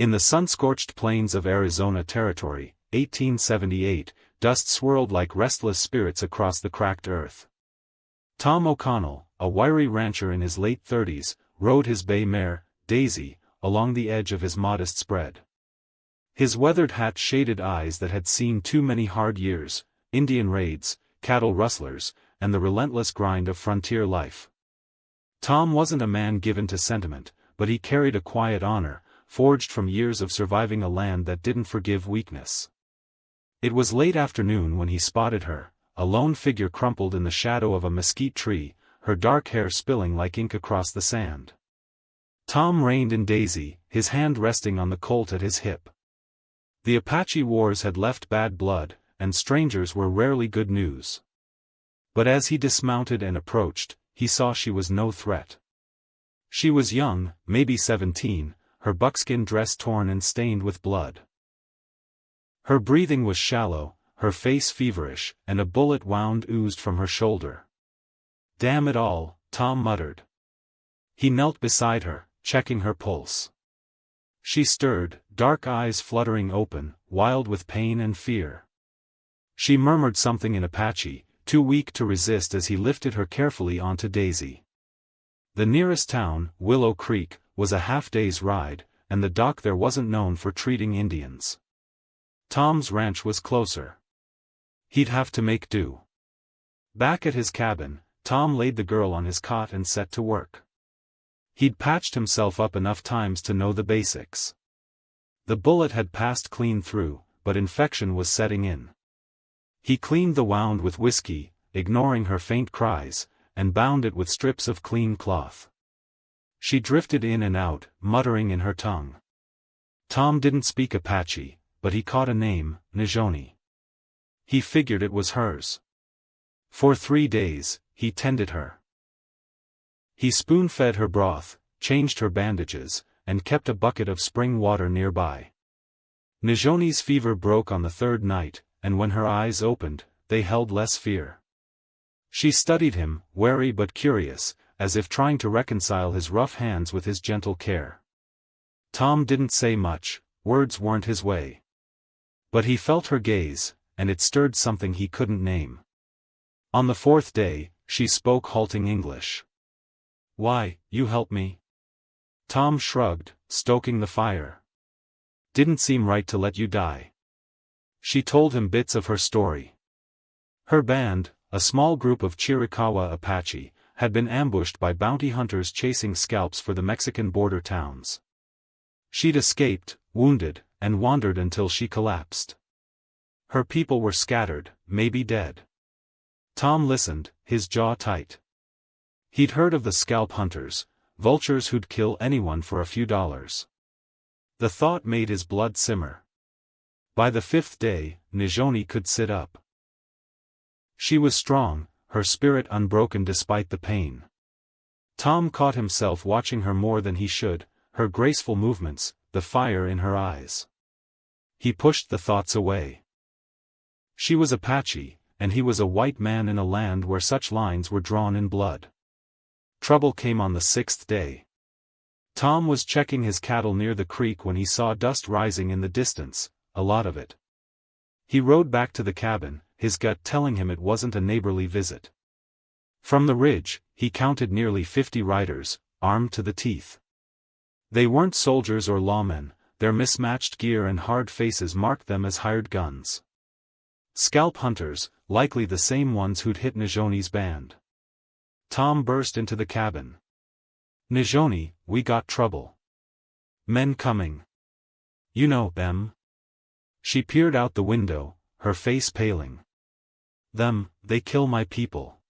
In the sun-scorched plains of Arizona Territory, 1878, dust swirled like restless spirits across the cracked earth. Tom O'Connell, a wiry rancher in his late 30s, rode his bay mare, Daisy, along the edge of his modest spread. His weathered hat shaded eyes that had seen too many hard years, Indian raids, cattle rustlers, and the relentless grind of frontier life. Tom wasn't a man given to sentiment, but he carried a quiet honor, forged from years of surviving a land that didn't forgive weakness. It was late afternoon when he spotted her, a lone figure crumpled in the shadow of a mesquite tree, her dark hair spilling like ink across the sand. Tom reined in Daisy, his hand resting on the colt at his hip. The Apache wars had left bad blood, and strangers were rarely good news. But as he dismounted and approached, he saw she was no threat. She was young, maybe 17, her buckskin dress torn and stained with blood. Her breathing was shallow, her face feverish, and a bullet wound oozed from her shoulder. "Damn it all," Tom muttered. He knelt beside her, checking her pulse. She stirred, dark eyes fluttering open, wild with pain and fear. She murmured something in Apache, too weak to resist as he lifted her carefully onto Daisy. The nearest town, Willow Creek, was a half-day's ride, and the dock there wasn't known for treating Indians. Tom's ranch was closer. He'd have to make do. Back at his cabin, Tom laid the girl on his cot and set to work. He'd patched himself up enough times to know the basics. The bullet had passed clean through, but infection was setting in. He cleaned the wound with whiskey, ignoring her faint cries, and bound it with strips of clean cloth. She drifted in and out, muttering in her tongue. Tom didn't speak Apache, but he caught a name, Najoni. He figured it was hers. For 3 days, he tended her. He spoon-fed her broth, changed her bandages, and kept a bucket of spring water nearby. Najoni's fever broke on the 3rd night, and when her eyes opened, they held less fear. She studied him, wary but curious, as if trying to reconcile his rough hands with his gentle care. Tom didn't say much, words weren't his way. But he felt her gaze, and it stirred something he couldn't name. On the 4th day, she spoke halting English. "Why, you help me?" Tom shrugged, stoking the fire. "Didn't seem right to let you die." She told him bits of her story. Her band, a small group of Chiricahua Apache, had been ambushed by bounty hunters chasing scalps for the Mexican border towns. She'd escaped, wounded, and wandered until she collapsed. Her people were scattered, maybe dead. Tom listened, his jaw tight. He'd heard of the scalp hunters, vultures who'd kill anyone for a few dollars. The thought made his blood simmer. By the 5th day, Najoni could sit up. She was strong, her spirit unbroken despite the pain. Tom caught himself watching her more than he should, her graceful movements, the fire in her eyes. He pushed the thoughts away. She was Apache, and he was a white man in a land where such lines were drawn in blood. Trouble came on the 6th day. Tom was checking his cattle near the creek when he saw dust rising in the distance, a lot of it. He rode back to the cabin, his gut telling him it wasn't a neighborly visit. From the ridge, he counted nearly 50 riders, armed to the teeth. They weren't soldiers or lawmen, their mismatched gear and hard faces marked them as hired guns. Scalp hunters, likely the same ones who'd hit Najoni's band. Tom burst into the cabin. "Najoni, we got trouble. Men coming. You know them." She peered out the window, her face paling. They kill my people."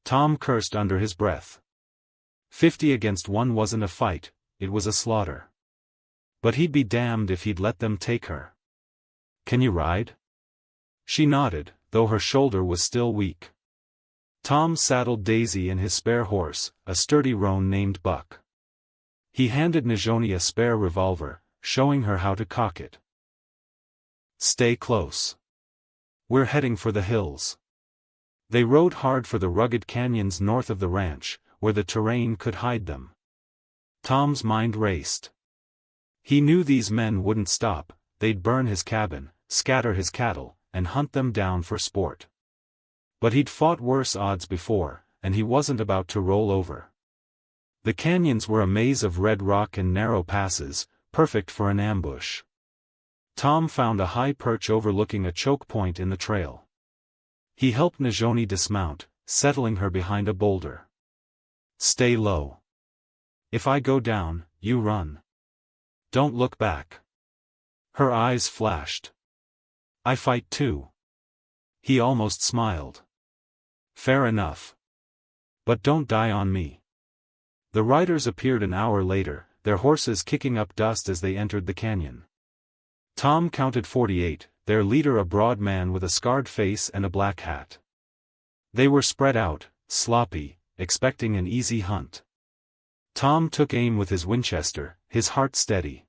Tom cursed under his breath. 50 against 1 wasn't a fight, it was a slaughter. But he'd be damned if he'd let them take her. "Can you ride?" She nodded, though her shoulder was still weak. Tom saddled Daisy and his spare horse, a sturdy roan named Buck. He handed Najoni a spare revolver, showing her how to cock it. "Stay close. We're heading for the hills." They rode hard for the rugged canyons north of the ranch, where the terrain could hide them. Tom's mind raced. He knew these men wouldn't stop, they'd burn his cabin, scatter his cattle, and hunt them down for sport. But he'd fought worse odds before, and he wasn't about to roll over. The canyons were a maze of red rock and narrow passes, perfect for an ambush. Tom found a high perch overlooking a choke point in the trail. He helped Najoni dismount, settling her behind a boulder. "Stay low. If I go down, you run. Don't look back." Her eyes flashed. "I fight too." He almost smiled. "Fair enough. But don't die on me." The riders appeared an hour later, their horses kicking up dust as they entered the canyon. Tom counted 48, their leader a broad man with a scarred face and a black hat. They were spread out, sloppy, expecting an easy hunt. Tom took aim with his Winchester, his heart steady.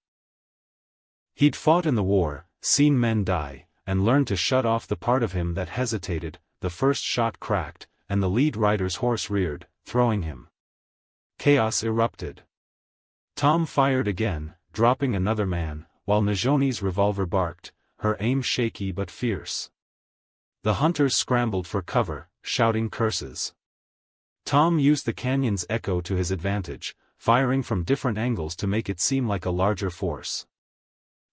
He'd fought in the war, seen men die, and learned to shut off the part of him that hesitated. The first shot cracked, and the lead rider's horse reared, throwing him. Chaos erupted. Tom fired again, dropping another man, while Najoni's revolver barked, her aim shaky but fierce. The hunters scrambled for cover, shouting curses. Tom used the canyon's echo to his advantage, firing from different angles to make it seem like a larger force.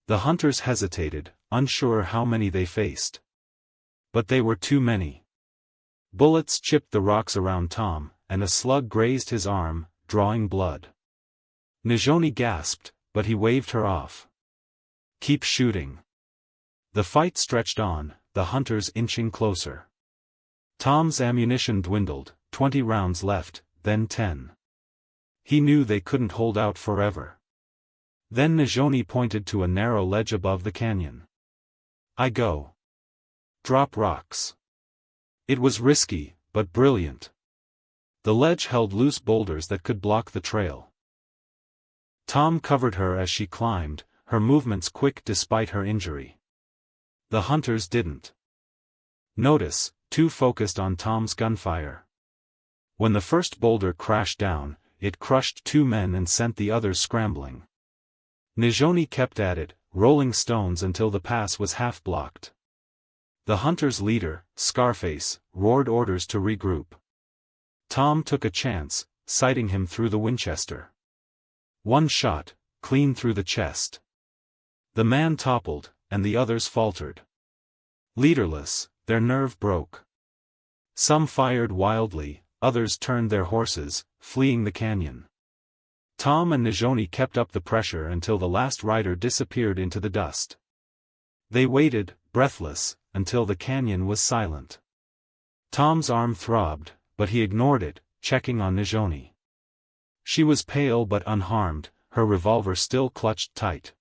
The hunters hesitated, unsure how many they faced. But they were too many. Bullets chipped the rocks around Tom, and a slug grazed his arm, drawing blood. Najoni gasped, but he waved her off. "Keep shooting." The fight stretched on, the hunters inching closer. Tom's ammunition dwindled, 20 rounds left, then 10. He knew they couldn't hold out forever. Then Najoni pointed to a narrow ledge above the canyon. "I go. Drop rocks." It was risky, but brilliant. The ledge held loose boulders that could block the trail. Tom covered her as she climbed, her movements quick despite her injury. The hunters didn't notice, too focused on Tom's gunfire. When the first boulder crashed down, it crushed 2 men and sent the others scrambling. Najoni kept at it, rolling stones until the pass was half blocked. The hunter's leader, Scarface, roared orders to regroup. Tom took a chance, sighting him through the Winchester. One shot, clean through the chest. The man toppled, and the others faltered. Leaderless, their nerve broke. Some fired wildly, others turned their horses, fleeing the canyon. Tom and Najoni kept up the pressure until the last rider disappeared into the dust. They waited, breathless, until the canyon was silent. Tom's arm throbbed, but he ignored it, checking on Najoni. She was pale but unharmed, her revolver still clutched tight.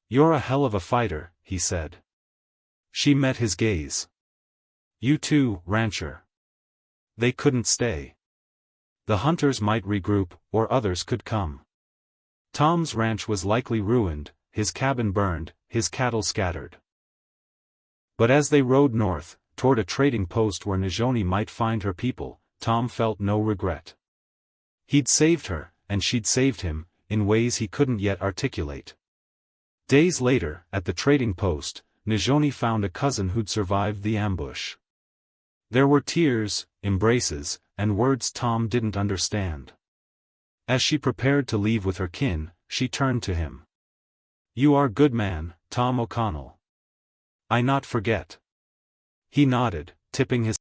"You're a hell of a fighter," he said. She met his gaze. "You too, rancher." They couldn't stay. The hunters might regroup, or others could come. Tom's ranch was likely ruined, his cabin burned, his cattle scattered. But as they rode north, toward a trading post where Najoni might find her people, Tom felt no regret. He'd saved her, and she'd saved him, in ways he couldn't yet articulate. Days later, at the trading post, Najoni found a cousin who'd survived the ambush. There were tears, embraces, and words Tom didn't understand. As she prepared to leave with her kin, she turned to him. "You are good man, Tom O'Connell. I not forget." He nodded, tipping his